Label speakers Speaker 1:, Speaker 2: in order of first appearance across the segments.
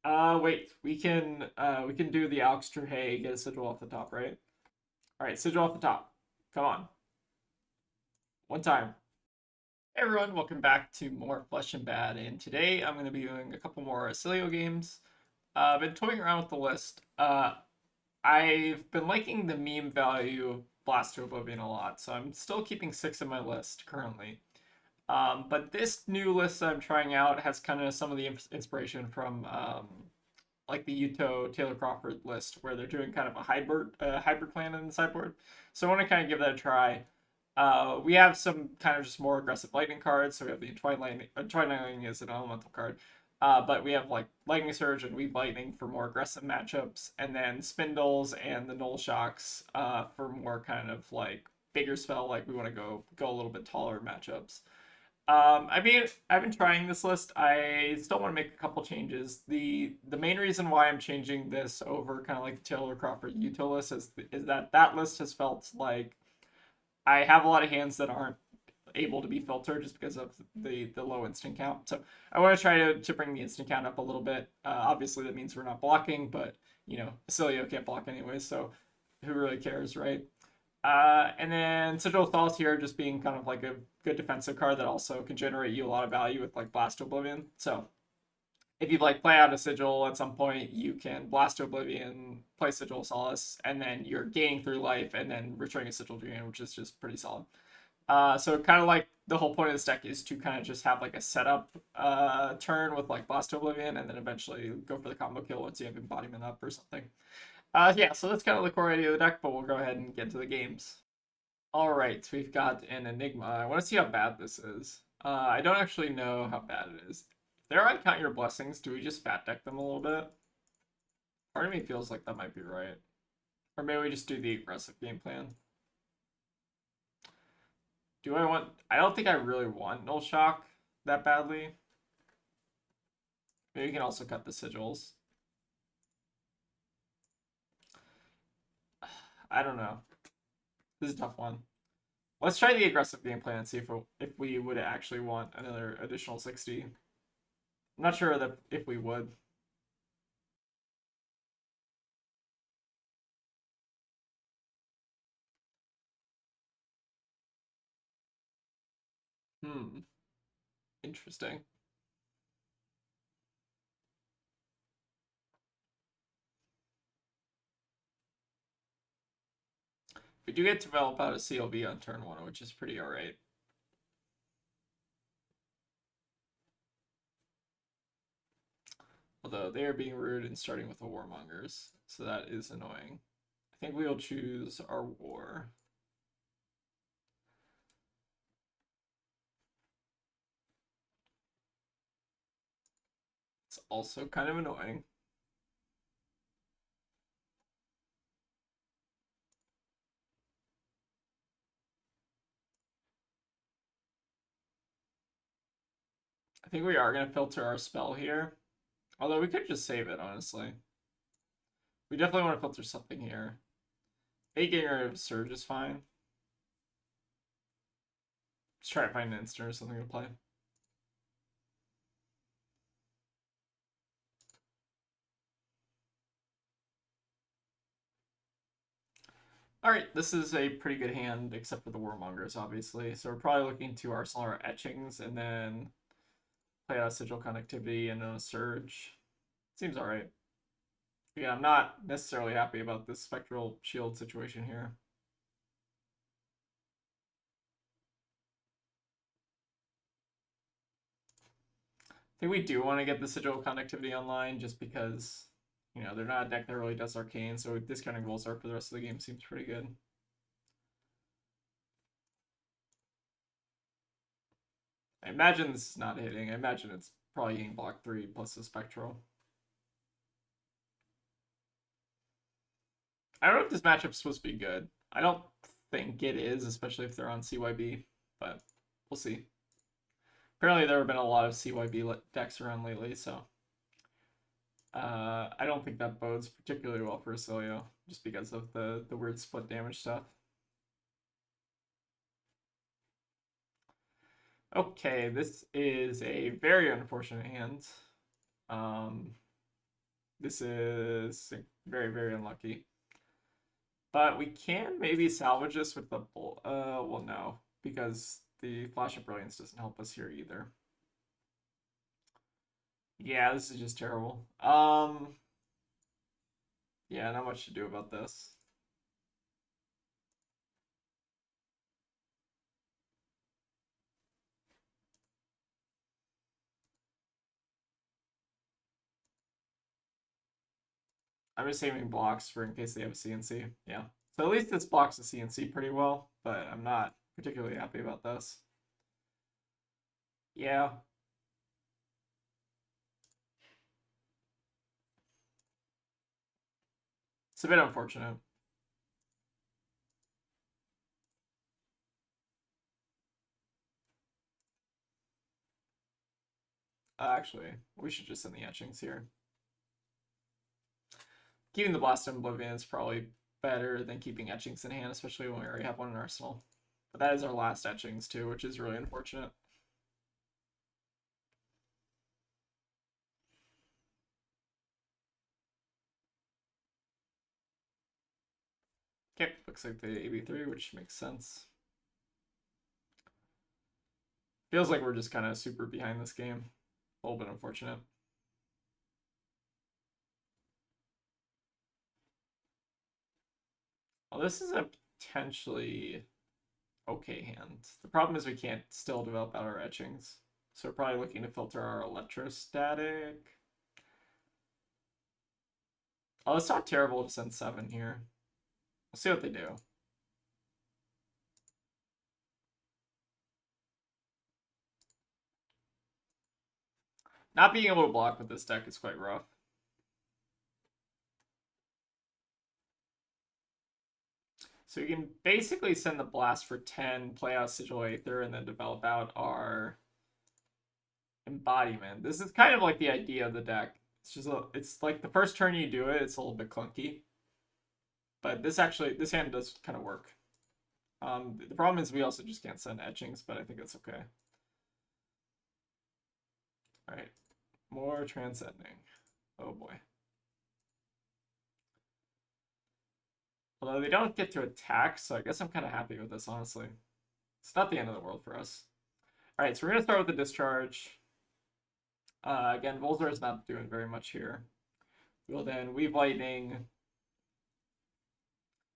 Speaker 1: Wait, we can do the Alexter Hay, get a sigil off the top, right? All right, sigil off the top. Come on, one time. Hey everyone, welcome back to more Flesh and Bad, and today I'm going to be doing a couple more Oscilio games. I've been toying around with the list. I've been liking the meme value of Blast to Oblivion a lot, so I'm still keeping 6 in my list currently. But this new list I'm trying out has kind of some of the inspiration from like the Yuto Taylor Crawford list, where they're doing kind of a hybrid plan in the sideboard. So I want to kind of give that a try. We have some kind of just more aggressive lightning cards. So we have the Entwined Lightning is an elemental card. But we have like Lightning Surge and Weave Lightning for more aggressive matchups, and then Spindles and the Null Shocks for more kind of like bigger spell, like we want to go a little bit taller matchups. I mean, I've been trying this list. I still want to make a couple changes. The main reason why I'm changing this over kind of like the Taylor Crawford Uto list is that that list has felt like I have a lot of hands that aren't able to be filtered just because of the low instant count. So I want to try to bring the instant count up a little bit. Obviously, that means we're not blocking, but Cilio can't block anyway, so who really cares, right? And then Sigil Solace here just being kind of like a good defensive card that also can generate you a lot of value with like Blast to Oblivion. So if you like play out a Sigil at some point, you can Blast to Oblivion, play Sigil Solace, and then you're gaining through life and then returning a Sigil to your hand, which is just pretty solid. So kind of like the whole point of this deck is to kind of just have like a setup turn with like Blast to Oblivion and then eventually go for the combo kill once you have Embodiment up or something. Yeah, so that's kind of the core idea of the deck, but we'll go ahead and get to the games. All right, we've got an Enigma. I want to see how bad this is. I don't actually know how bad it is. If they're on Count Your Blessings, do we just fat deck them a little bit? Part of me feels like that might be right. Or maybe we just do the aggressive game plan. Do I want... I don't think I really want Null Shock that badly. Maybe we can also cut the sigils. I don't know. This is a tough one. Let's try the aggressive game plan and see if we would actually want another additional 60. I'm not sure that if we would. Hmm. Interesting. We do get to develop out a CLV on turn 1, which is pretty alright. Although they are being rude and starting with the Warmongers, so that is annoying. I think we will choose our war. It's also kind of annoying. I think we are going to filter our spell here. Although we could just save it, honestly. We definitely want to filter something here. Getting rid of Surge is fine. Let's try to find an instant or something to play. Alright, this is a pretty good hand, except for the Warmongers, obviously. So we're probably looking to arsenal our etchings and then play out a Sigil Connectivity and then a Surge. Seems alright. Yeah, I'm not necessarily happy about this Spectral Shield situation here. I think we do want to get the Sigil Connectivity online just because, they're not a deck that really does Arcane, so discounting Volsark for the rest of the game seems pretty good. I imagine this is not hitting. I imagine it's probably hitting block 3 plus the Spectral. I don't know if this matchup's supposed to be good. I don't think it is, especially if they're on CYB, but we'll see. Apparently there have been a lot of CYB decks around lately, so I don't think that bodes particularly well for Oscilio, just because of the weird split damage stuff. Okay, this is a very unfortunate hand. This is very, very unlucky. But we can maybe salvage this with the bull. Well, no, because the Flash of Brilliance doesn't help us here either. Yeah, this is just terrible. Yeah, not much to do about this. I'm just saving blocks for in case they have a CNC. Yeah. So at least this blocks the CNC pretty well, but I'm not particularly happy about this. Yeah. It's a bit unfortunate. Actually, we should just send the etchings here. Keeping the Blast in Oblivion is probably better than keeping etchings in hand, especially when we already have one in Arsenal. But that is our last etchings too, which is really unfortunate. Okay, looks like the AB3, which makes sense. Feels like we're just kind of super behind this game. A little bit unfortunate. Well, this is a potentially okay hand. The problem is we can't still develop out our etchings. So we're probably looking to filter our electrostatic. Oh, it's not terrible to send 7 here. We'll see what they do. Not being able to block with this deck is quite rough. So we can basically send the Blast for 10, play out Sigil Aether, and then develop out our Embodiment. This is kind of like the idea of the deck. It's just it's like the first turn you do it, it's a little bit clunky. But this hand does kind of work. The problem is we also just can't send etchings, but I think it's okay. All right, more transcending. Oh boy. Although they don't get to attack, so I guess I'm kind of happy with this, honestly. It's not the end of the world for us. All right, so we're going to start with the discharge. Again, Volzar is not doing very much here. We'll then Weave Lightning,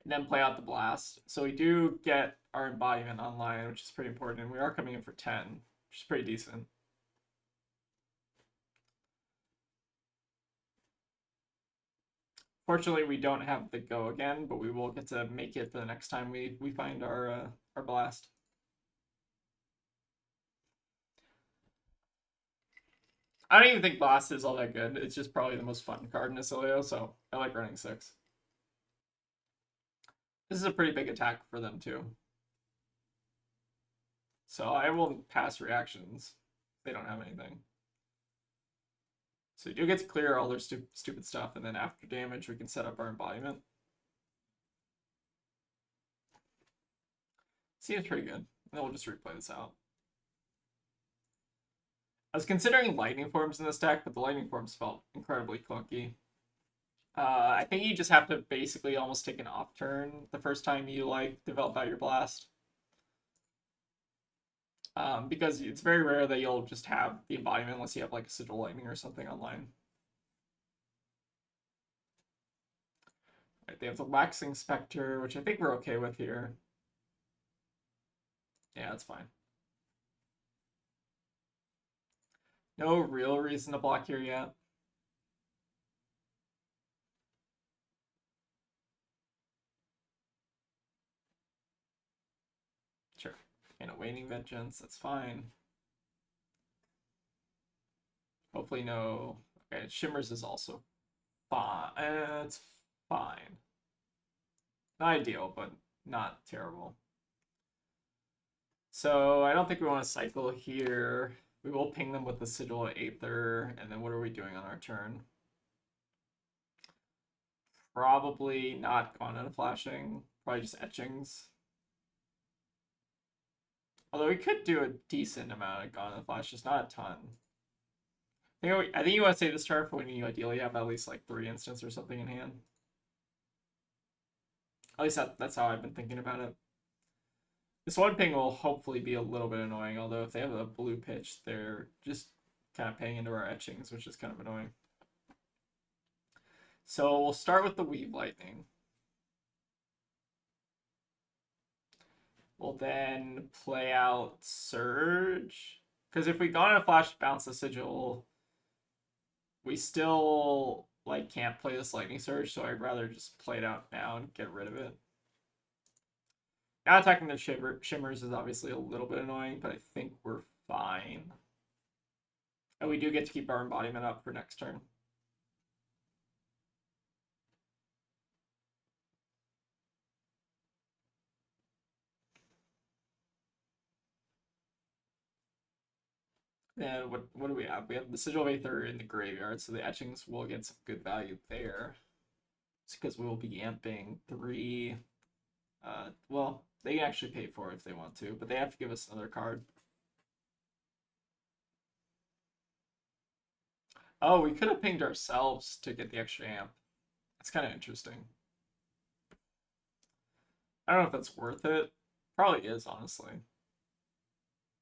Speaker 1: and then play out the Blast. So we do get our Embodiment online, which is pretty important, and we are coming in for 10, which is pretty decent. Fortunately, we don't have the go again, but we will get to make it for the next time we find our Blast. I don't even think Blast is all that good. It's just probably the most fun card in Oscilio, so I like running 6. This is a pretty big attack for them too. So I will pass reactions. They don't have anything. So you do get to clear all their stupid stuff, and then after damage we can set up our embodiment. Seems pretty good. And then we'll just replay this out. I was considering lightning forms in this deck, but the lightning forms felt incredibly clunky. I think you just have to basically almost take an off turn the first time you develop out your blast. Because it's very rare that you'll just have the embodiment unless you have like a sigil lightning or something online. Right, they have the waxing specter, which I think we're okay with here. Yeah, that's fine. No real reason to block here yet. Sure. And a waning vengeance, that's fine. Hopefully no. Okay, Shimmers is also fine. It's fine. Not ideal, but not terrible. So I don't think we want to cycle here. We will ping them with the Sigil Aether, and then what are we doing on our turn? Probably not Gone Flashing. Probably just etchings. Although we could do a decent amount of Gone Flash, just not a ton. I think you want to save this turn for when you ideally have at least like 3 instants or something in hand. At least that's how I've been thinking about it. This one ping will hopefully be a little bit annoying, although if they have a blue pitch, they're just kind of paying into our etchings, which is kind of annoying. So we'll start with the Weave Lightning. We'll then play out Surge. Because if we go on a flash bounce the sigil, we still like can't play this Lightning Surge, so I'd rather just play it out now and get rid of it. Now attacking the shimmers is obviously a little bit annoying, but I think we're fine. And we do get to keep our embodiment up for next turn. And what do we have? We have the Sigil of Aether in the graveyard, so the etchings will get some good value there. It's because we will be amping 3. Well, they can actually pay for it if they want to, but they have to give us another card. Oh, we could have pinged ourselves to get the extra amp. That's kind of interesting. I don't know if that's worth it. Probably is, honestly.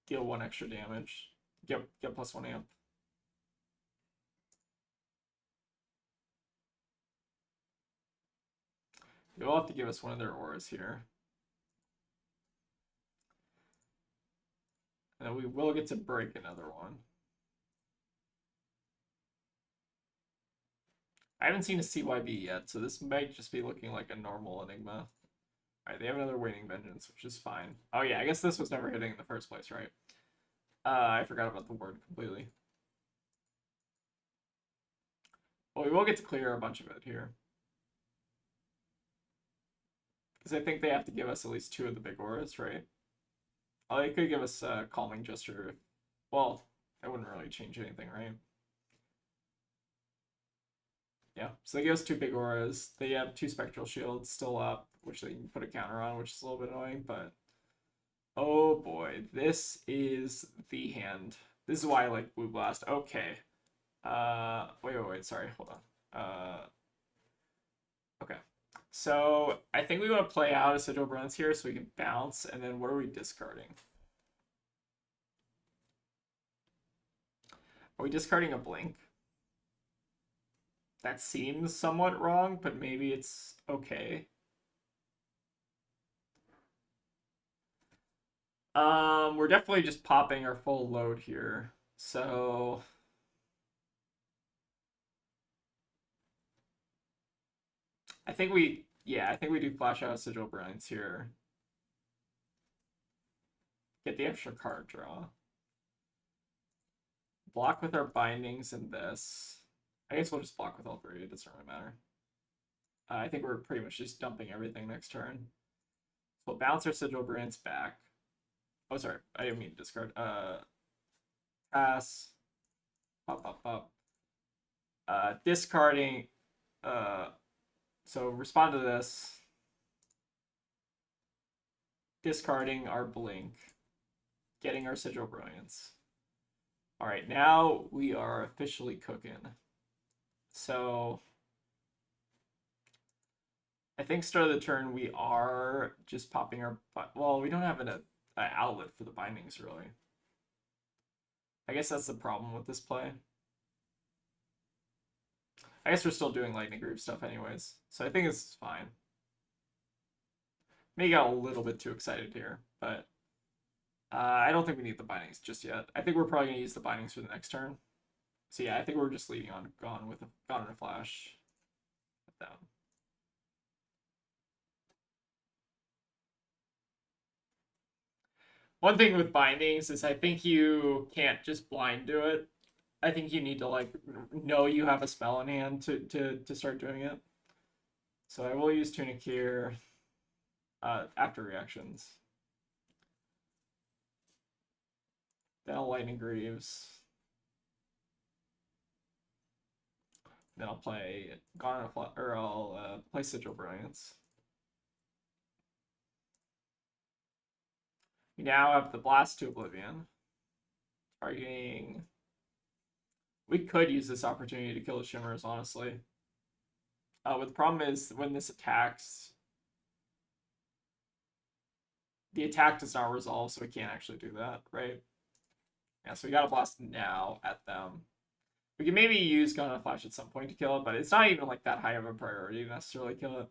Speaker 1: Deal 1 extra damage. Get +1 amp. You'll have to give us one of their auras here. And we will get to break another one. I haven't seen a CYB yet, so this might just be looking like a normal Enigma. Alright, they have another Waning Vengeance, which is fine. Oh yeah, I guess this was never hitting in the first place, right? I forgot about the word completely. Well, we will get to clear a bunch of it here. Because I think they have to give us at least 2 of the big auras, right? Oh, they could give us a Calming Gesture. Well, that wouldn't really change anything, right? Yeah, so they give us 2 big auras. They have 2 Spectral Shields still up, which they can put a counter on, which is a little bit annoying, but... Oh boy, this is the hand. This is why I like Blue Blast. Okay. Wait, sorry, hold on. Okay. So, I think we want to play out a Sigil Bronze here so we can bounce, and then what are we discarding? Are we discarding a Blink? That seems somewhat wrong, but maybe it's okay. We're definitely just popping our full load here. So I think we do flash out Sigil Brilliance here. Get the extra card draw. Block with our bindings and this. I guess we'll just block with all 3. It doesn't really matter. I think we're pretty much just dumping everything next turn. So we'll bounce our Sigil Brilliance back. Oh, sorry. I didn't mean to discard. Pass. Pop. Discarding. So respond to this. Discarding our Blink. Getting our Sigil Brilliance. All right, now we are officially cooking. So I think start of the turn we are just popping our... Well, we don't have an outlet for the bindings, really. I guess that's the problem with this play. I guess we're still doing Lightning Groove stuff anyways, so I think it's fine. Maybe got a little bit too excited here, but I don't think we need the bindings just yet. I think we're probably going to use the bindings for the next turn. So yeah, I think we're just leading on Gone in a Flash. Down. One thing with bindings is I think you can't just blind do it. I think you need to like know you have a spell in hand to start doing it. So I will use Tunic here after reactions. Then I'll Lightning Greaves. Then I'll play Gone in a Flash, or I'll play Sigil Brilliance. We now have the Blast to Oblivion, targeting We could use this opportunity to kill the Shimmers, honestly. But the problem is when this attacks, the attack does not resolve, so we can't actually do that, right? Yeah, so we gotta blast now at them. We can maybe use Gun and Flash at some point to kill it, but it's not even like that high of a priority to necessarily kill it.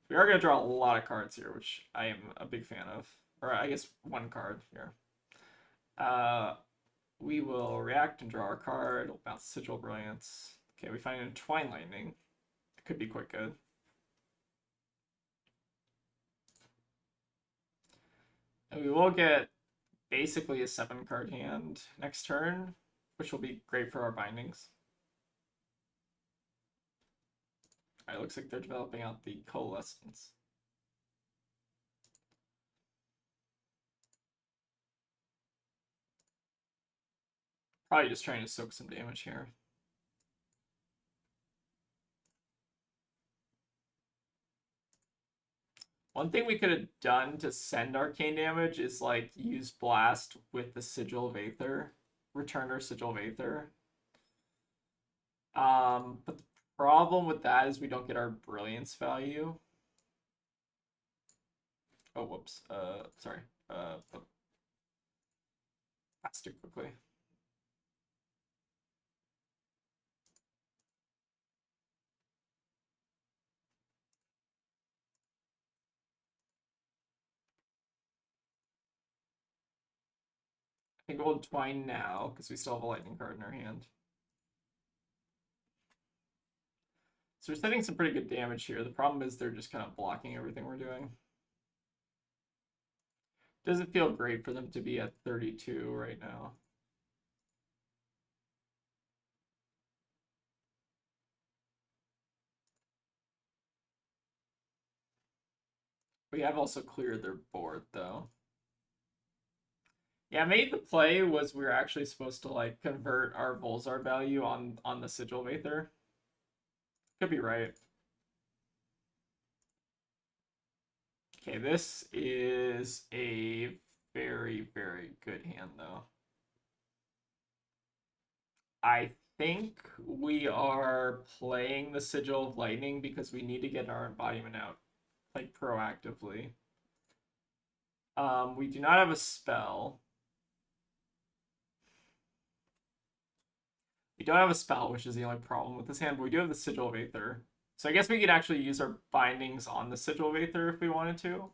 Speaker 1: We are gonna draw a lot of cards here, which I am a big fan of. Or I guess one card here. We will react and draw our card. We'll bounce Sigil Brilliance. Okay, we find a Twine Lightning. It could be quite good. And we will get basically a 7-card hand next turn, which will be great for our bindings. Alright, looks like they're developing out the Coalescence. Probably just trying to soak some damage here. One thing we could have done to send arcane damage is like use blast with the Sigil of Aether, return our Sigil of Aether. But the problem with that is we don't get our brilliance value. Oh, whoops. Sorry. Passed too quickly. I think we'll Twine now because we still have a lightning card in our hand. So we're setting some pretty good damage here. The problem is they're just kind of blocking everything we're doing. Doesn't feel great for them to be at 32 right now. We have also cleared their board though. Yeah, maybe the play was we were actually supposed to like convert our Volzar value on the Sigil of Aether. Could be right. Okay, this is a very, very good hand though. I think we are playing the Sigil of Lightning because we need to get our embodiment out, like proactively. We do not have a spell. We don't have a spell, which is the only problem with this hand, but we do have the Sigil of Aether. So I guess we could actually use our bindings on the Sigil of Aether if we wanted to.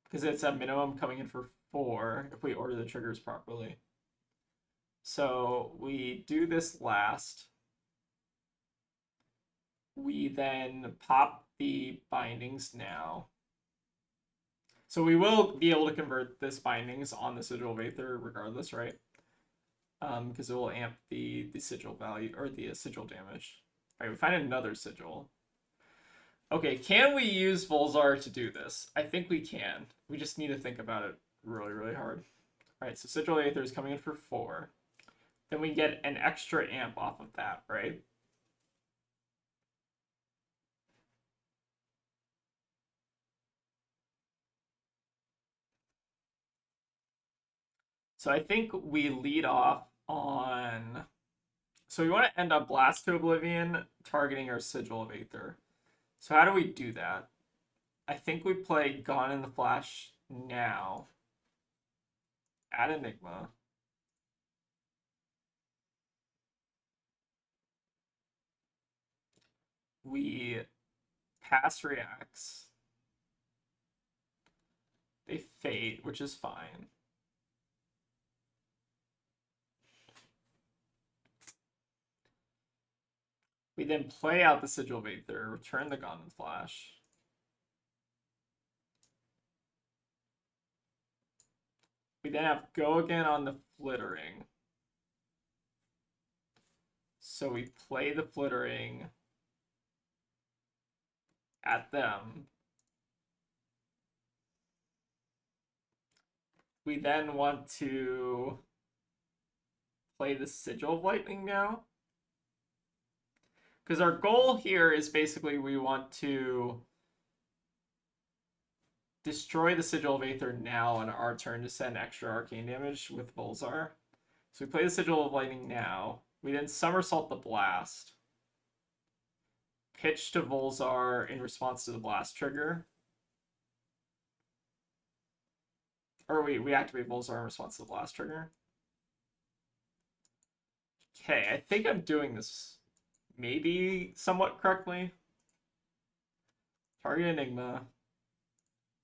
Speaker 1: Because it's a minimum coming in for 4 if we order the triggers properly. So we do this last. We then pop the bindings now. So we will be able to convert this bindings on the Sigil of Aether regardless, right? Because it will amp the sigil value, or the sigil damage. Alright, we find another sigil. Okay, can we use Volzar to do this? I think we can. We just need to think about it really, really hard. Alright, so Sigil of Aether is coming in for 4. Then we get an extra amp off of that, right? So I think we lead off on... So we want to end up Blast to Oblivion, targeting our Sigil of Aether. So how do we do that? I think we play Gone in the Flash now. Add Enigma. We pass reacts. They fade, which is fine. We then play out the Sigil of Aether, return the Gone in the Flash. We then have go again on the Flittering. So we play the Flittering at them. We then want to play the Sigil of Lightning now. Because our goal here is basically we want to destroy the Sigil of Aether now on our turn to send extra arcane damage with Volzar. So we play the Sigil of Lightning now. We then somersault the blast. Pitch to Volzar in response to the blast trigger. Or we activate Volzar in response to the blast trigger. Okay, I think I'm doing this maybe somewhat correctly. Target Enigma.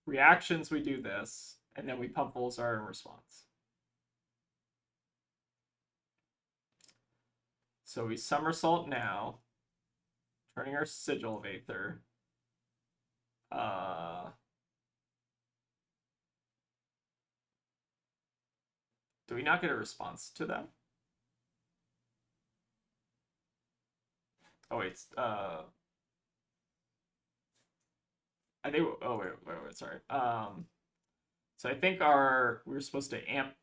Speaker 1: Reactions, we do this. And then we pump Volzar in response. So we somersault now. Turning our Sigil of Aether. Do we not get a response to that? Oh wait, I think. Oh wait. Sorry. So I think we were supposed to amp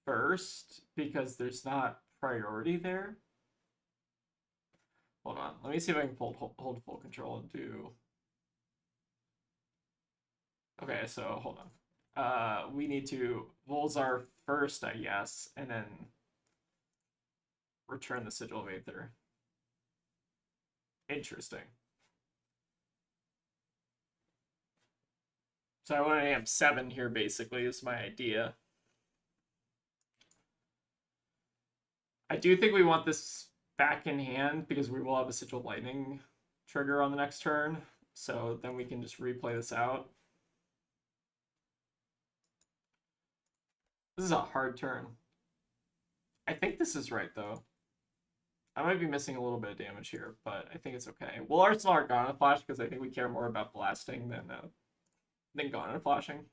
Speaker 1: first because there's not priority there. Hold on. Let me see if I can hold full control and do. Okay, so hold on. We need to Volzar first, I guess, and then return the Sigil of Aether. Interesting. So I want to amp 7 here, basically, is my idea. I do think we want this back in hand because we will have a Sigil Lightning trigger on the next turn. So then we can just replay this out. This is a hard turn. I think this is right, though. I might be missing a little bit of damage here, but I think it's okay. We'll Arsenal our Gauna Flash because I think we care more about blasting than Gauna Flashing.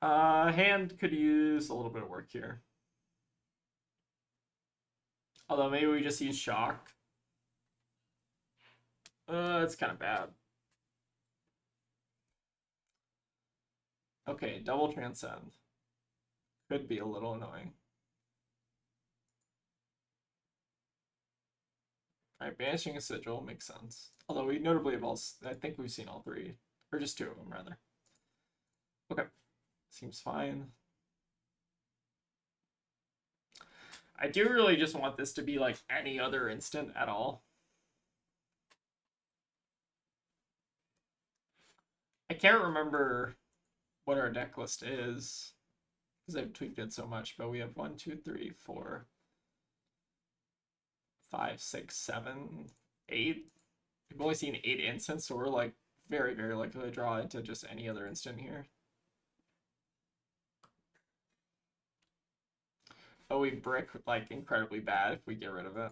Speaker 1: Hand could use a little bit of work here. Although maybe we just use Shock. It's kind of bad. Okay, double Transcend. Could be a little annoying. Alright, banishing a Sigil makes sense. Although we notably have I think we've seen all 3. Or just 2 of them, rather. Okay. Seems fine. I do really just want this to be like any other instant at all. I can't remember what our deck list is because I've tweaked it so much, but we have 1, 2, 3, 4, 5, 6, 7, 8. We've only seen 8 instants, so we're like very, very likely to draw into just any other instant here. But we brick like incredibly bad if we get rid of it.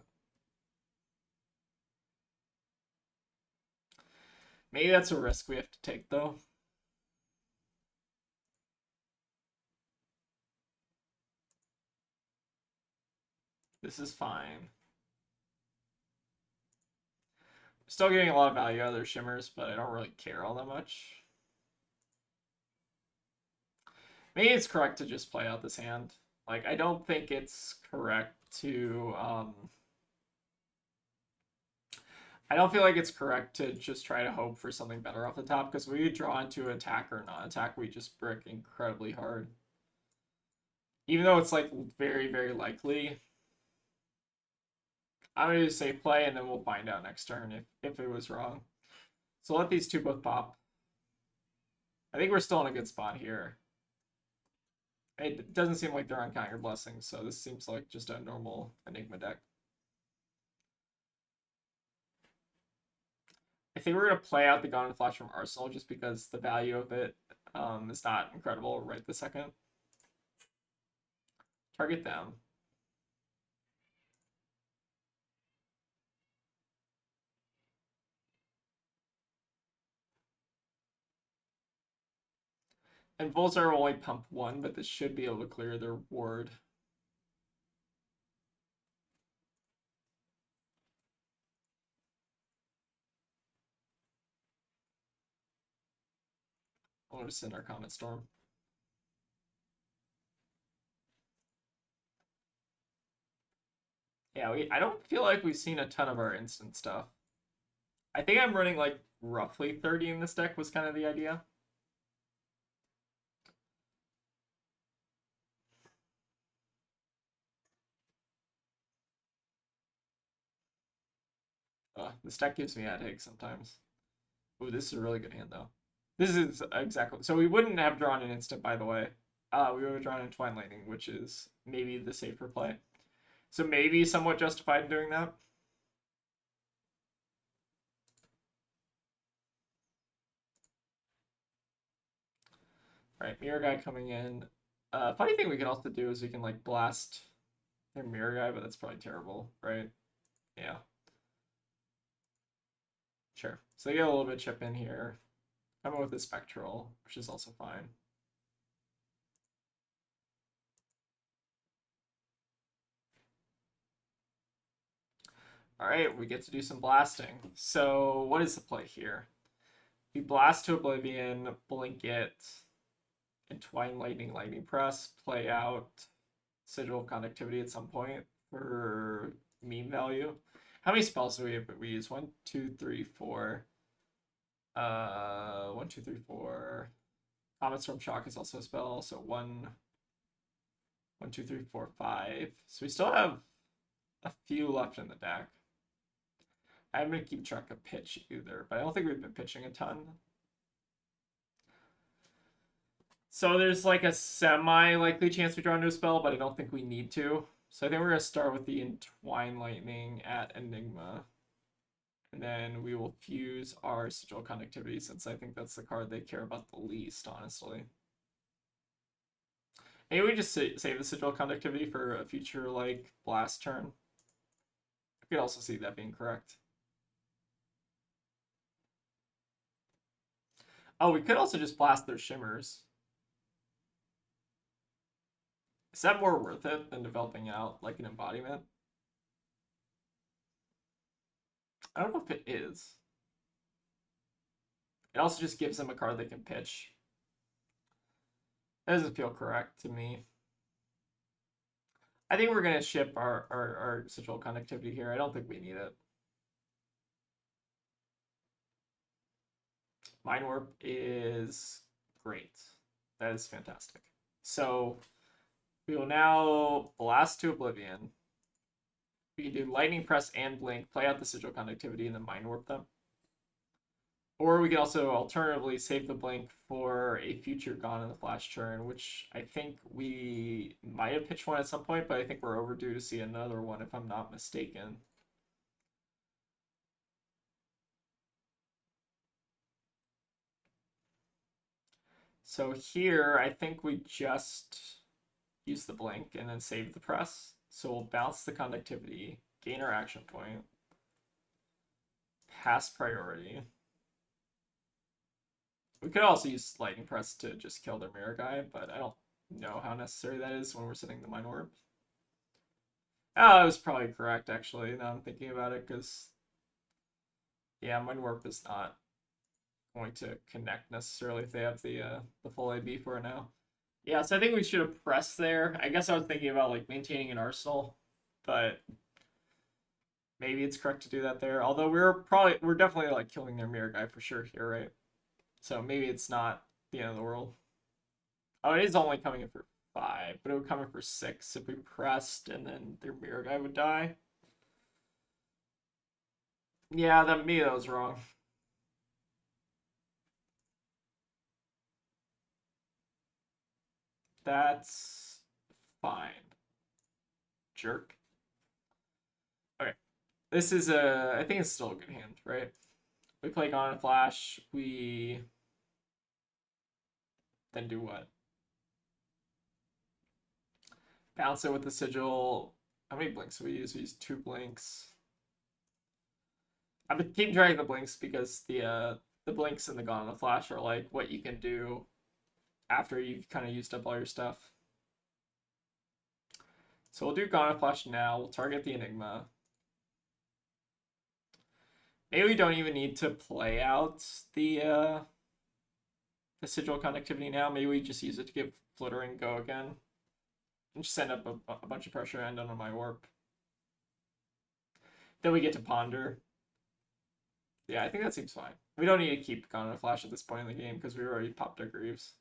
Speaker 1: Maybe that's a risk we have to take, though. This is fine. Still getting a lot of value out of their shimmers, but I don't really care all that much. Maybe it's correct to just play out this hand. Like, I don't think it's correct to, I don't feel like it's correct to just try to hope for something better off the top, because we draw into attack or non-attack, we just brick incredibly hard. Even though it's, like, very, very likely. I'm going to do safe play, and then we'll find out next turn if it was wrong. So let these two both pop. I think we're still in a good spot here. It doesn't seem like they're on Counter Blessings, so this seems like just a normal Enigma deck. I think we're going to play out the Gauna Flash from Arsenal just because the value of it is not incredible right this second. Target them. And Volzar will only pump 1, but this should be able to clear their ward. I'll just send our Comet Storm. Yeah, I don't feel like we've seen a ton of our instant stuff. I think I'm running like roughly 30 in this deck was kind of the idea. This deck gives me a headache sometimes. Ooh, this is a really good hand, though. This is exactly... So we wouldn't have drawn an instant, by the way. We would have drawn in Twine Lightning, which is maybe the safer play. So maybe somewhat justified in doing that. Alright, Mirror Guy coming in. Funny thing we can also do is we can, like, blast their Mirror Guy, but that's probably terrible, right? Yeah. Sure. So they get a little bit chip in here. Come in with the Spectral, which is also fine. Alright, we get to do some blasting. So what is the play here? We blast to Oblivion, blink it, Entwine Lightning, Lightning Press, play out Sigil of Conductivity at some point for meme value. How many spells do we have? We use 1, 2, 3, 4. 1, 2, 3, 4. Comet Storm Shock is also a spell, so 1, 2, 3, 4, 5. So we still have a few left in the deck. I'm going to keep track of pitch either, but I don't think we've been pitching a ton. So there's like a semi-likely chance we draw a new spell, but I don't think we need to. So I think we're going to start with the Entwine Lightning at Enigma. And then we will fuse our Sigil Conductivity, since I think that's the card they care about the least, honestly. Maybe we just save the Sigil Conductivity for a future, like, blast turn. I could also see that being correct. Oh, we could also just blast their Shimmers. Is that more worth it than developing out, like, an embodiment? I don't know if it is. It also just gives them a card they can pitch. That doesn't feel correct to me. I think we're going to ship our Sigil Conductivity here. I don't think we need it. Mind Warp is great. That is fantastic. So we will now blast to Oblivion. We can do Lightning Press and Blink, play out the Sigil Conductivity, and then Mind Warp them. Or we can also alternatively save the Blink for a future Gone in the Flash turn, which I think we might have pitched one at some point, but I think we're overdue to see another one if I'm not mistaken. So here, I think we just use the Blink and then save the press. So we'll bounce the Conductivity, gain our action point, pass priority. We could also use Lightning Press to just kill their Mirror Guy, but I don't know how necessary that is when we're sitting the Mind Warp. Oh, I was probably correct, actually, now I'm thinking about it, because, yeah, Mind Warp is not going to connect necessarily if they have the full AB for it now. Yeah, so I think we should have pressed there. I guess I was thinking about, like, maintaining an arsenal, but maybe it's correct to do that there. Although we're definitely, like, killing their Mirror Guy for sure here, right? So maybe it's not the end of the world. Oh, it is only coming in for 5, but it would come in for 6 if we pressed, and then their Mirror Guy would die. Yeah, that was wrong. That's fine. Jerk. Okay. This is I think it's still a good hand, right? We play Gone in Flash, we then do what? Bounce it with the Sigil. How many blinks do we use? We use 2 blinks. I've been keeping track of the blinks because the blinks in the Gone in the Flash are like what you can do after you've kind of used up all your stuff. So we'll do Gone in Flash now. We'll target the Enigma. Maybe we don't even need to play out the Sigil Conductivity now. Maybe we just use it to give Flittering go again. And just send up a bunch of pressure and on my warp. Then we get to Ponder. Yeah, I think that seems fine. We don't need to keep Gun and Flash at this point in the game because we already popped our Greaves.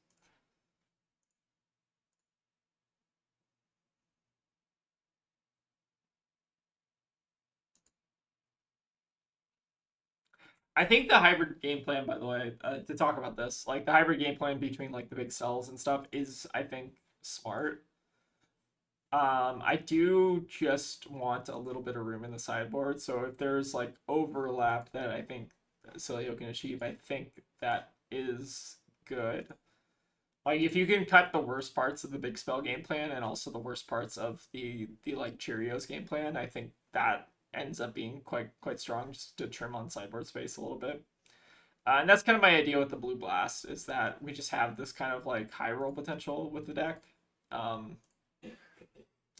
Speaker 1: I think the hybrid game plan, by the way, to talk about this, like the hybrid game plan between like the big cells and stuff is, I think, smart. I do just want a little bit of room in the sideboard, so if there's like overlap that I think Oscilio can achieve, I think that is good. Like if you can cut the worst parts of the big spell game plan and also the worst parts of the like Cheerios game plan, I think that ends up being quite strong just to trim on sideboard space a little bit. And that's kind of my idea with the blue blast is that we just have this kind of like high roll potential with the deck. Um,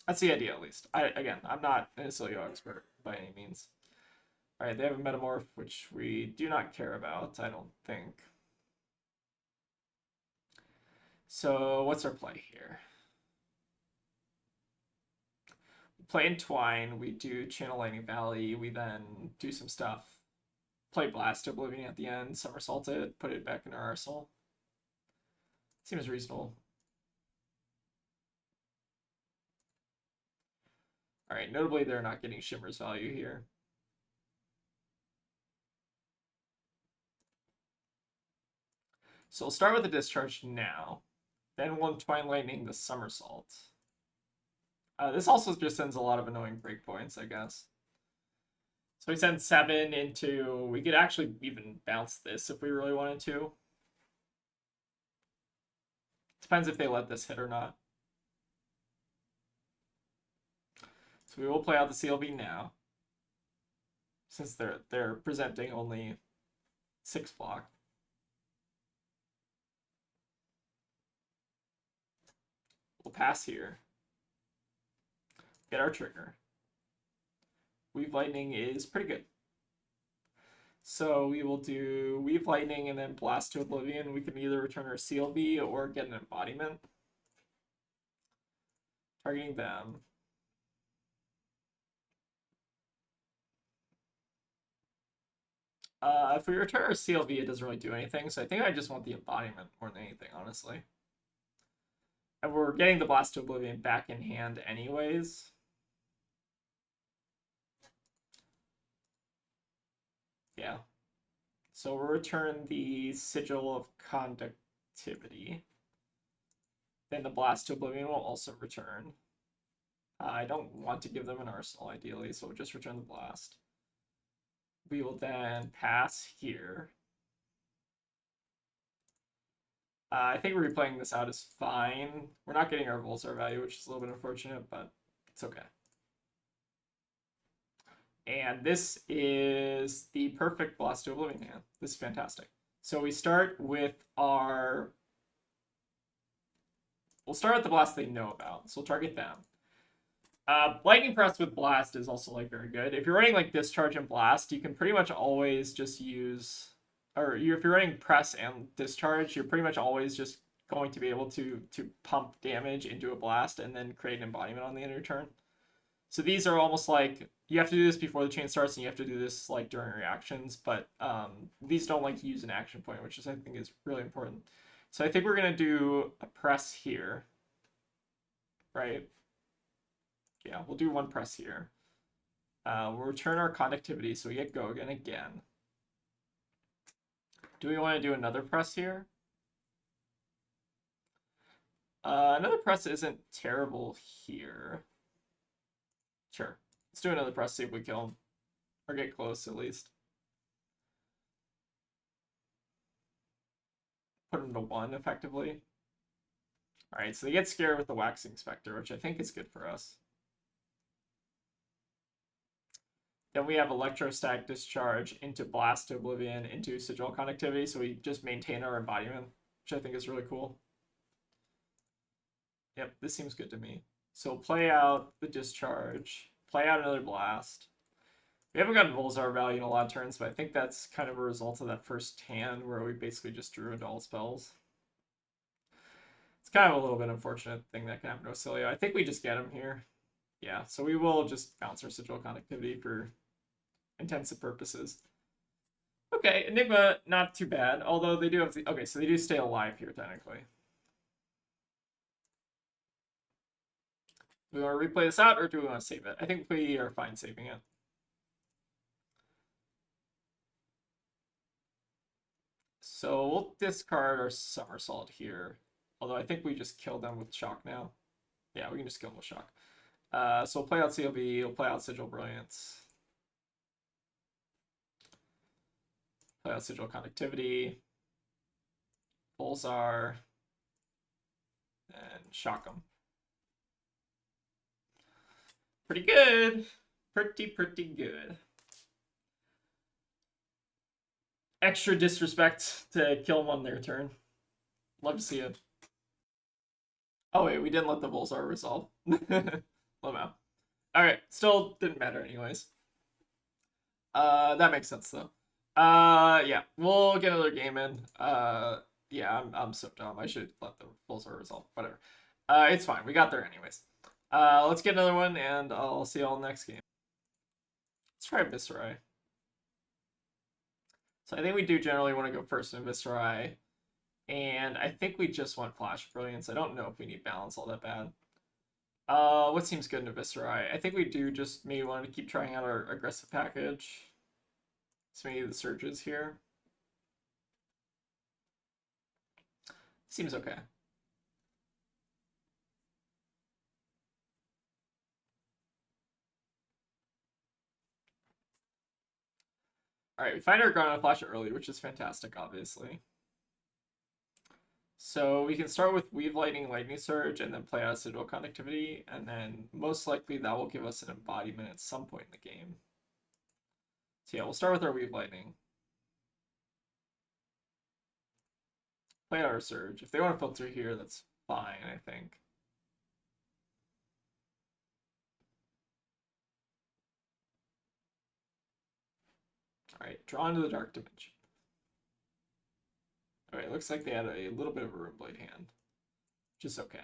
Speaker 1: that's the idea at least. I'm not an Oscilio expert by any means. All right, they have a metamorph which we do not care about, I don't think. So what's our play here? We play Entwine, we do Channel Lightning Valley, we then do some stuff. Play Blast Oblivion at the end, somersault it, put it back in our arsenal. Seems reasonable. Alright, notably they're not getting Shimmer's value here. So we'll start with the discharge now. Then we'll Entwine Lightning the somersault. This also just sends a lot of annoying breakpoints, I guess. So we send 7 into... We could actually even bounce this if we really wanted to. Depends if they let this hit or not. So we will play out the CLV now. Since they're presenting only 6 block. We'll pass here. Get our trigger. Weave Lightning is pretty good. So we will do Weave Lightning and then Blast to Oblivion. We can either return our CLV or get an embodiment. Targeting them. If we return our CLV, it doesn't really do anything, so I think I just want the embodiment more than anything, honestly. And we're getting the Blast to Oblivion back in hand anyways. Yeah. So we'll return the Sigil of Conductivity. Then the Blast to Oblivion will also return. I don't want to give them an arsenal, ideally, so we'll just return the Blast. We will then pass here. I think replaying this out is fine. We're not getting our Volsar value, which is a little bit unfortunate, but it's okay. And this is the perfect Blast to Oblivion hand. This is fantastic. So we start with our... We'll start with the Blast they know about, so we'll target them. Lightning Press with Blast is also like very good. If you're running like Discharge and Blast, you can pretty much always just use... Or if you're running Press and Discharge, you're pretty much always just going to be able to pump damage into a Blast and then create an embodiment on the end of your turn. So these are almost like, you have to do this before the chain starts and you have to do this like during reactions, but these don't like use an action point, which is, I think, is really important. So I think we're going to do a press here, right? Yeah, we'll do one press here. We'll return our conductivity, so we get Gogan again. Do we want to do another press here? Another press isn't terrible here. Sure. Let's do another press, see if we kill him. Or get close, at least. Put him to 1, effectively. Alright, so they get scared with the Waxing Spectre, which I think is good for us. Then we have Electrostatic Discharge into Blast to Oblivion into Sigil Conductivity, so we just maintain our embodiment, which I think is really cool. Yep, this seems good to me. So play out the Discharge, play out another Blast. We haven't gotten Volsar value in a lot of turns, but I think that's kind of a result of that first hand where we basically just drew into all spells. It's kind of a little bit unfortunate thing that can happen to Oscilio. I think we just get him here. Yeah, so we will just bounce our Sigil Conductivity for intensive purposes. Okay, Enigma, not too bad. Although they do have the... Okay, so they do stay alive here, technically. Do we want to replay this out, or do we want to save it? I think we are fine saving it. So we'll discard our Somersault here. Although I think we just kill them with Shock now. Yeah, we can just kill them with Shock. So we'll play out CLV, we'll play out Sigil Brilliance. Play out Sigil Conductivity. Bolzar. And shock them. Pretty good. Pretty good. Extra disrespect to kill them on their turn. Love to see it. Oh wait, we didn't let the Bolzar resolve. Let them out. Alright, still didn't matter anyways. That makes sense though. Yeah, we'll get another game in. Yeah, I'm so dumb. I should let the Bolzar resolve. Whatever. It's fine. We got there anyways. Let's get another one, and I'll see y'all next game. Let's try Viserai. So I think we do generally want to go first in Viserai. And I think we just want Flash Brilliance. I don't know if we need balance all that bad. What seems good in Viserai? I think we do just maybe want to keep trying out our aggressive package. So maybe the surges here. Seems okay. Alright, we find our Garnet Flash early, which is fantastic, obviously. So we can start with Weave Lightning, Lightning Surge, and then play out Sigil Conductivity, and then most likely that will give us an embodiment at some point in the game. So yeah, we'll start with our Weave Lightning. Play out our Surge. If they want to filter here, that's fine, I think. Alright, draw into the Dark Dimension. Alright, looks like they had a little bit of a Runeblade hand. Which is okay.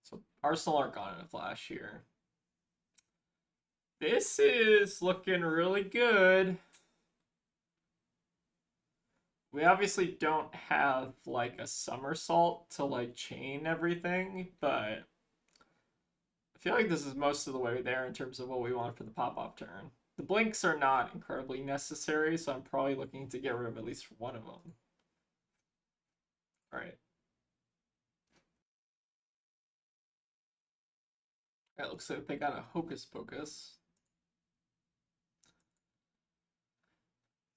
Speaker 1: So Arsenal are gone in a flash here. This is looking really good. We obviously don't have like a somersault to like chain everything, but I feel like this is most of the way there in terms of what we want for the pop-off turn. The blinks are not incredibly necessary, so I'm probably looking to get rid of at least one of them. All right. It looks like they got a Hocus Pocus.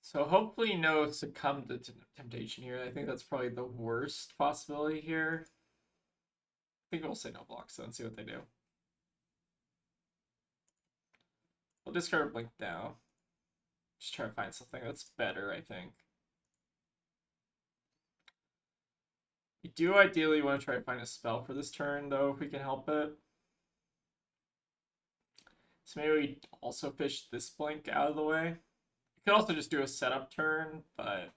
Speaker 1: So hopefully no succumb to temptation here. I think that's probably the worst possibility here. I think we'll say no blocks though and see what they do. We'll discard a blink now. Just try to find something that's better, I think. We do ideally want to try to find a spell for this turn, though, if we can help it. So maybe we also fish this blink out of the way. We could also just do a setup turn, but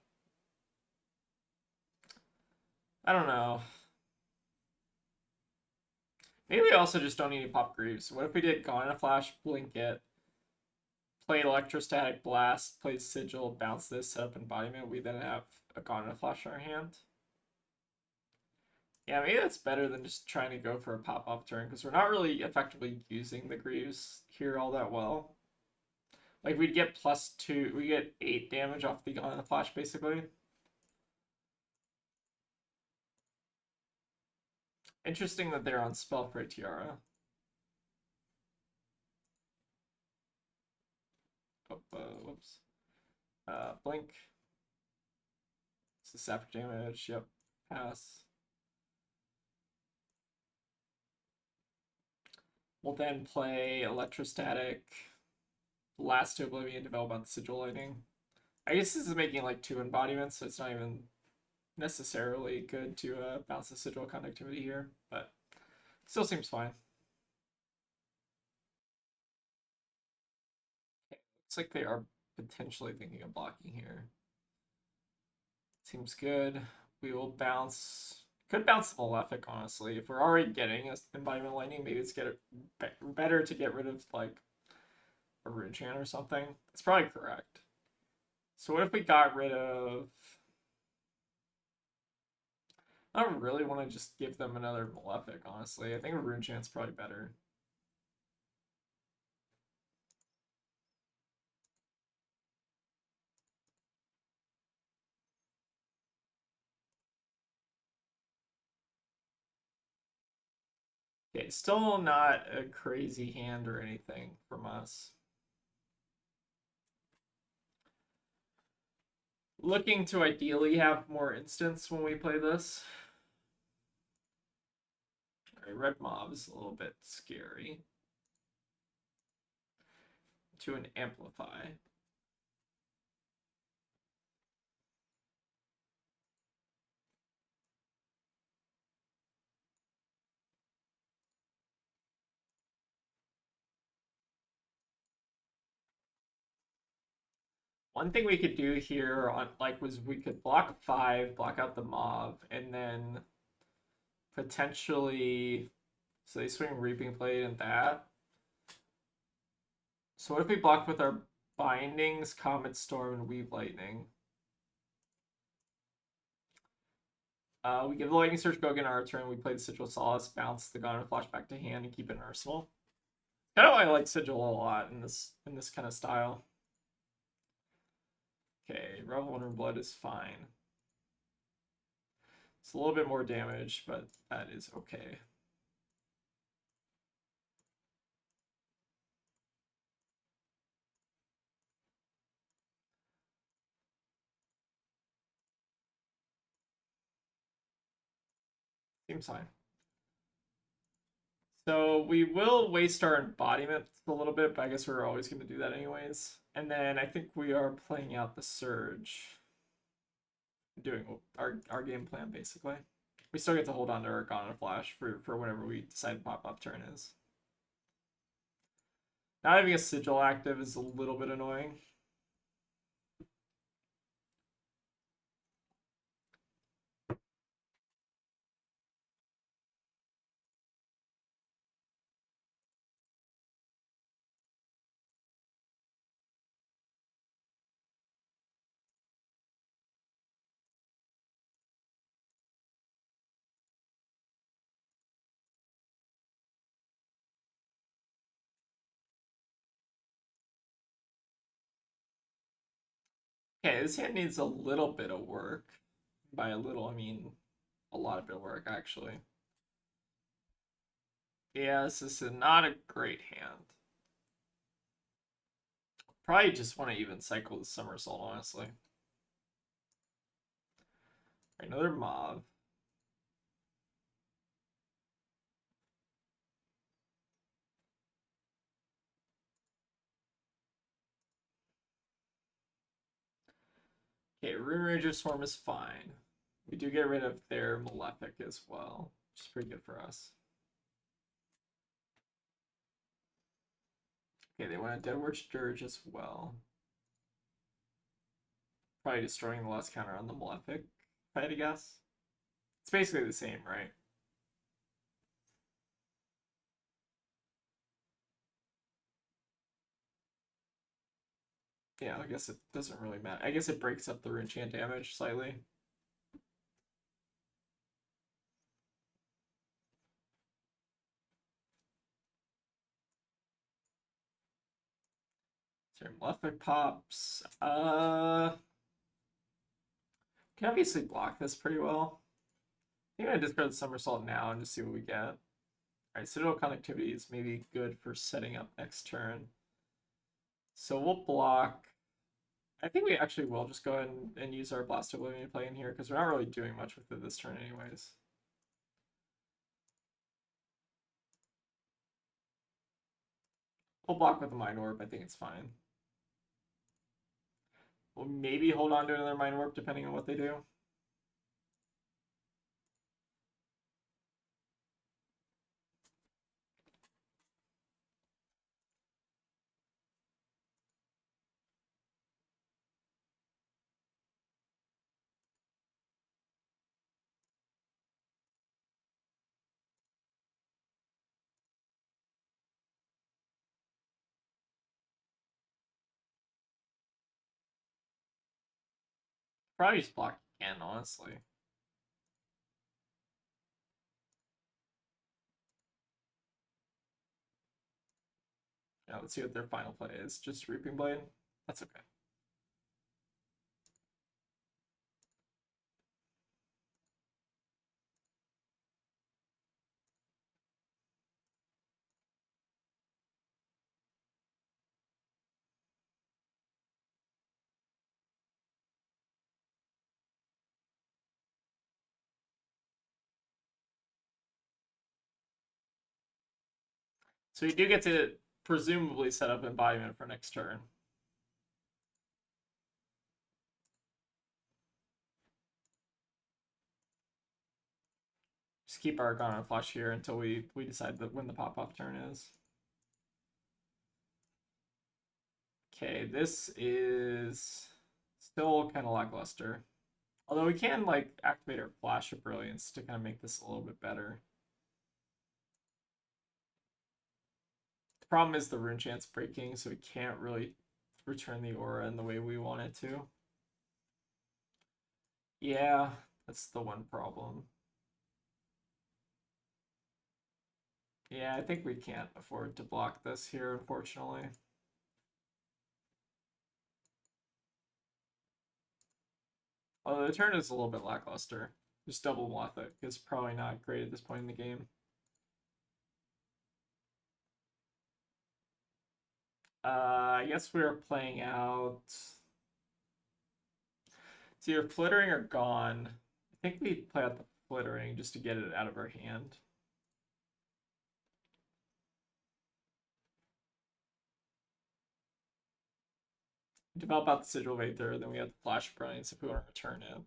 Speaker 1: I don't know. Maybe we also just don't need to pop Greaves. What if we did Gone in a Flash, blink it, play Electrostatic Blast, play Sigil, bounce this, set up Embodiment. We then have a Gone in a Flash in our hand. Yeah, maybe that's better than just trying to go for a pop-off turn, because we're not really effectively using the Greaves here all that well. Like, we'd get +2, we get 8 damage off the Gone in a Flash, basically. Interesting that they're on Spellcray Tiara. Oh, whoops. Blink. This is Sapphire damage, yep. Pass. We'll then play Electrostatic, Last to Oblivion, develop on Sigil Lightning. I guess this is making like 2 embodiments, so it's not even necessarily good to bounce the Sigil Conductivity here, but still seems fine. Okay, looks like they are potentially thinking of blocking here. Seems good. We will bounce. Could bounce the Malefic, honestly. If we're already getting an Embodiment Lightning, maybe it's better to get rid of like a rune chant or something. That's probably correct. So what if we got rid of... I don't really want to just give them another Malefic, honestly. I think a rune chant's probably better. Okay, still not a crazy hand or anything from us. Looking to ideally have more instants when we play this. Alright, red mob is a little bit scary. To an amplify. One thing we could do here on was we could block 5, block out the mob, and then potentially so they swing Reaping Blade and that. So what if we blocked with our Bindings, Comet Storm, and Weave Lightning? We give the Lightning Surge Gogan our turn, we play the Sigil Solace, bounce the Gauntlet Flash back to hand, and keep it in Arsenal. Kind of why I like Sigil a lot in this kind of style. Okay, Revel Under Blood is fine. It's a little bit more damage, but that is okay. Seems fine. So we will waste our embodiment a little bit, but I guess we're always going to do that anyways. And then I think we are playing out the Surge. Doing our game plan, basically. We still get to hold on to our Gauntlet Flash for whenever we decide pop-up turn is. Not having a Sigil active is a little bit annoying. Okay, this hand needs a little bit of work. By a little, I mean a lot of bit of work, actually. Yeah, this is not a great hand. Probably just want to even cycle the Somersault, honestly. Another mob. Okay, Rune Ranger Swarm is fine. We do get rid of their Malefic as well, which is pretty good for us. Okay, they want a Deadwatch Dirge as well. Probably destroying the last counter on the Malefic, if I had to guess. It's basically the same, right? Yeah, I guess it doesn't really matter. I guess it breaks up the rune chant damage slightly. So Malefic pops. Can obviously block this pretty well. I'm gonna discard the Somersault now and just see what we get. Alright, Citadel Connectivity is maybe good for setting up next turn. So we'll block. I think we actually will just go ahead and use our Blast Oblivion play in here because we're not really doing much with it this turn anyways. We'll block with the Mind Orb, I think it's fine. We'll maybe hold on to another Mind Warp depending on what they do. Probably just block again, honestly. Yeah, let's see what their final play is. Just Reaping Blade? That's okay. So you do get to presumably set up Embodiment for next turn. Just keep Argon on flush here until we decide that when the pop-off turn is. Okay, this is still kind of lackluster. Although we can like activate our Flash of Brilliance to kind of make this a little bit better. The problem is the Rune Chance breaking, so we can't really return the aura in the way we want it to. Yeah, that's the one problem. Yeah, I think we can't afford to block this here, unfortunately. Although the turn is a little bit lackluster. Just double Malefic is probably not great at this point in the game. I guess we are playing out. It's either Flittering or Gone. I think we play out the Flittering just to get it out of our hand. Develop out the Sigil Vader, then we have the Flash Brilliance if we want to return it.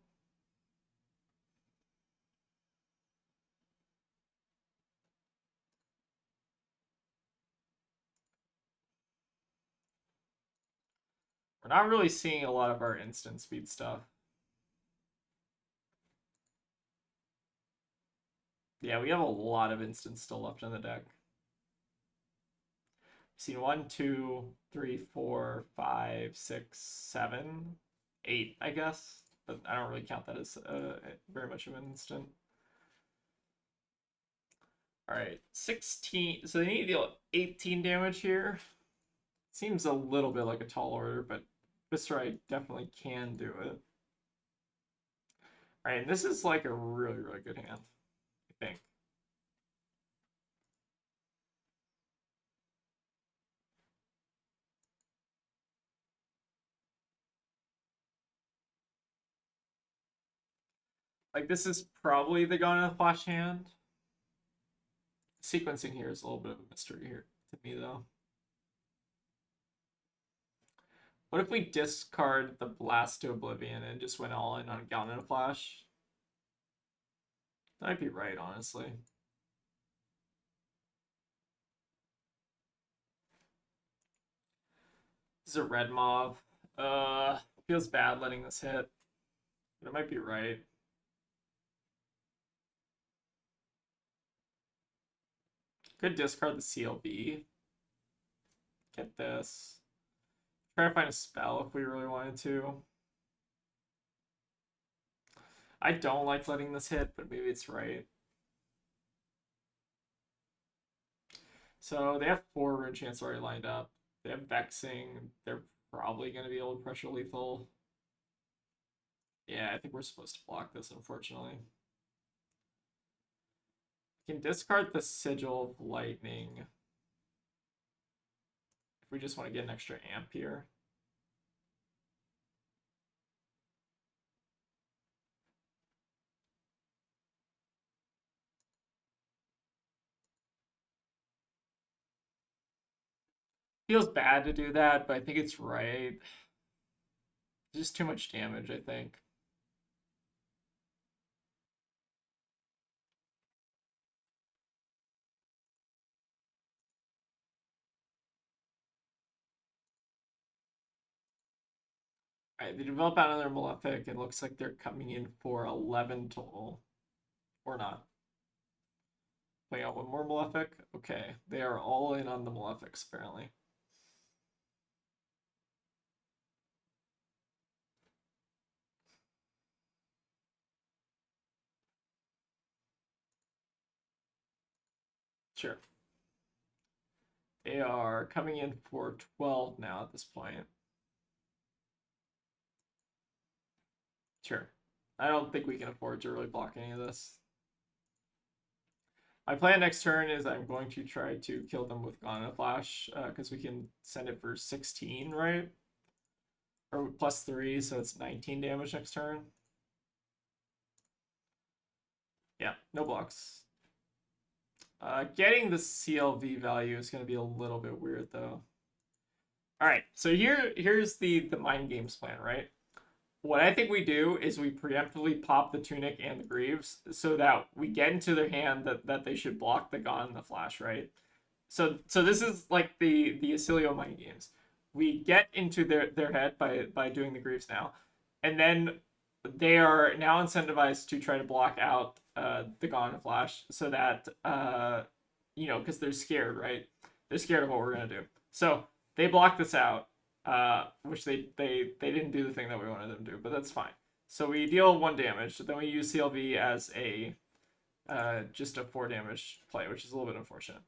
Speaker 1: We're not really seeing a lot of our instant speed stuff. Yeah, we have a lot of instants still left in the deck. Seen 1, 2, 3, 4, 5, 6, 7, 8, I guess. But I don't really count that as very much of an instant. Alright, 16. So they need to deal 18 damage here. Seems a little bit like a tall order, but Viserai definitely can do it. Alright, and this is like a really, really good hand, I think. Like, this is probably the Gone in a Flash hand. Sequencing here is a little bit of a mystery here to me, though. What if we discard the Blast to Oblivion and just went all in on Gone in a Flash? That might be right, honestly. This is a red mob. Feels bad letting this hit. But it might be right. Could discard the CLB. Get this. Try to find a spell if we really wanted to. I don't like letting this hit, but maybe it's right. So they have 4 Rune Chance already lined up. They have Vexing. They're probably going to be able to pressure lethal. Yeah, I think we're supposed to block this, unfortunately. We can discard the Sigil of Lightning if we just want to get an extra amp here. Feels bad to do that, but I think it's right. Just too much damage, I think. Alright, they develop out another Malefic. It looks like they're coming in for 11 total. Or not. Playing out one more Malefic? Okay, they are all in on the Malefics, apparently. Sure. They are coming in for 12 now at this point. Sure. I don't think we can afford to really block any of this. My plan next turn is I'm going to try to kill them with Ghana Flash, because we can send it for 16, right? Or plus 3, so it's 19 damage next turn. Yeah, no blocks. Getting the CLV value is going to be a little bit weird, though. All right, so here's the mind games plan, right? What I think we do is we preemptively pop the Tunic and the Greaves so that we get into their hand that they should block the Gon and the Flash, right? So this is like the Oscilio mind games. We get into their head by doing the Greaves now, and then they are now incentivized to try to block out the Gon and Flash so that because they're scared, right? They're scared of what we're gonna do. So they block this out, which they didn't do the thing that we wanted them to do, but that's fine. So we deal 1 damage. Then we use CLV as a just a 4 damage play, which is a little bit unfortunate.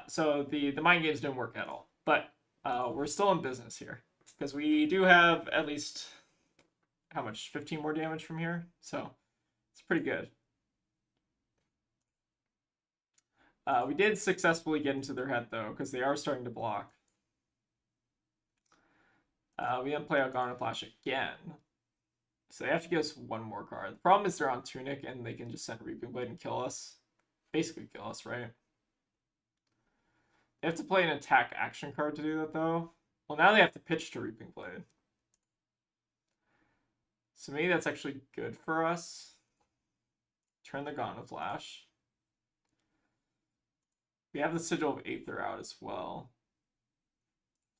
Speaker 1: So the mind games didn't work at all, but we're still in business here because we do have at least how much 15 more damage from here, so it's pretty good. We did successfully get into their head though, because they are starting to block. We didn't play out Ghana Flash again, so they have to give us 1 more card. The problem is they're on Tunic and they can just send Reaping Blade and kill us, basically kill us, right? They have to play an attack action card to do that though. Well, now they have to pitch to Reaping Blade. So maybe that's actually good for us. Turn the Ghana Flash. We have the Sigil of Aether out as well.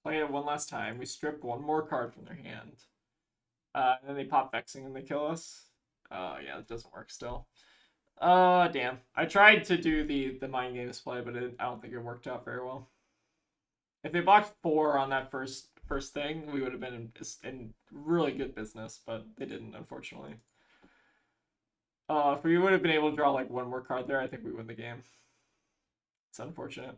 Speaker 1: Play it 1 last time. We strip 1 more card from their hand. And then they pop Vexing and they kill us. Yeah, it doesn't work still. Damn. I tried to do the Mind Games play, but I don't think it worked out very well. If they blocked 4 on that first thing, we would have been in really good business, but they didn't, unfortunately. If we would have been able to draw like 1 more card there, I think we win the game. It's unfortunate.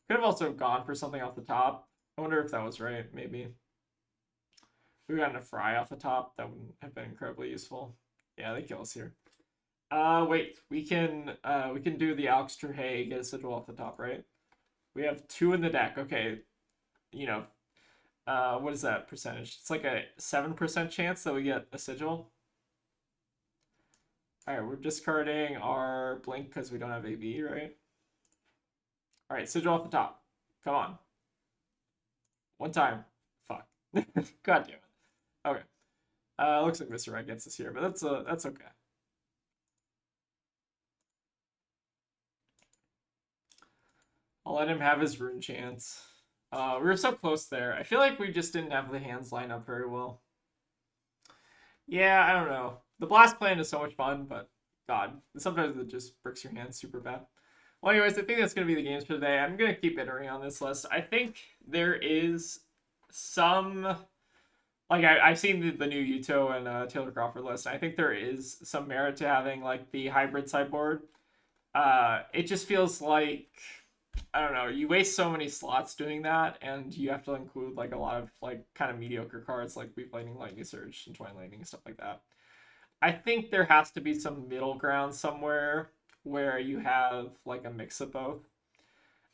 Speaker 1: Could have also gone for something off the top. I wonder if that was right, maybe. If we gotten a Fry off the top, that wouldn't have been incredibly useful. Yeah, they kill us here. Wait, we can do the Alexander Hay, get a Sigil off the top, right? We have 2 in the deck. Okay, what is that percentage? It's like a 7% chance that we get a Sigil. All right, we're discarding our Blink because we don't have AV, right? All right, Sigil off the top. Come on. 1 time. Fuck. God damn it. Okay. Looks like Viserai gets us here, but that's okay. I'll let him have his rune chance. We were so close there. I feel like we just didn't have the hands line up very well. Yeah, I don't know. The blast plan is so much fun, but God, sometimes it just bricks your hands super bad. Well, anyways, I think that's going to be the games for today. I'm going to keep iterating on this list. I think there is some... Like, I've seen the new Yuto and Taylor Crawford list. I think there is some merit to having, like, the hybrid sideboard. It just feels like... I don't know, you waste so many slots doing that, and you have to include like a lot of like kind of mediocre cards like Weave Lightning, Lightning Surge, and Twine Lightning and stuff like that. I think there has to be some middle ground somewhere where you have like a mix of both.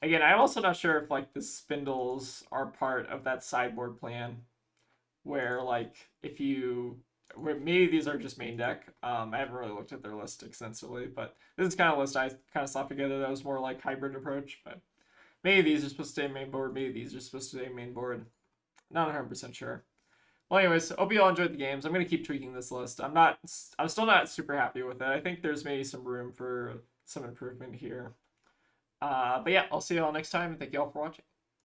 Speaker 1: Again, I'm also not sure if like the spindles are part of that sideboard plan where like where maybe these are just main deck. I haven't really looked at their list extensively, but this is kind of a list I kind of slapped together that was more like hybrid approach. But maybe these are supposed to stay main board, maybe these are supposed to stay main board. Not 100% sure. Well, anyways, hope you all enjoyed the games. I'm gonna keep tweaking this list. I'm still not super happy with it. I think there's maybe some room for some improvement here. But yeah, I'll see you all next time, and thank you all for watching.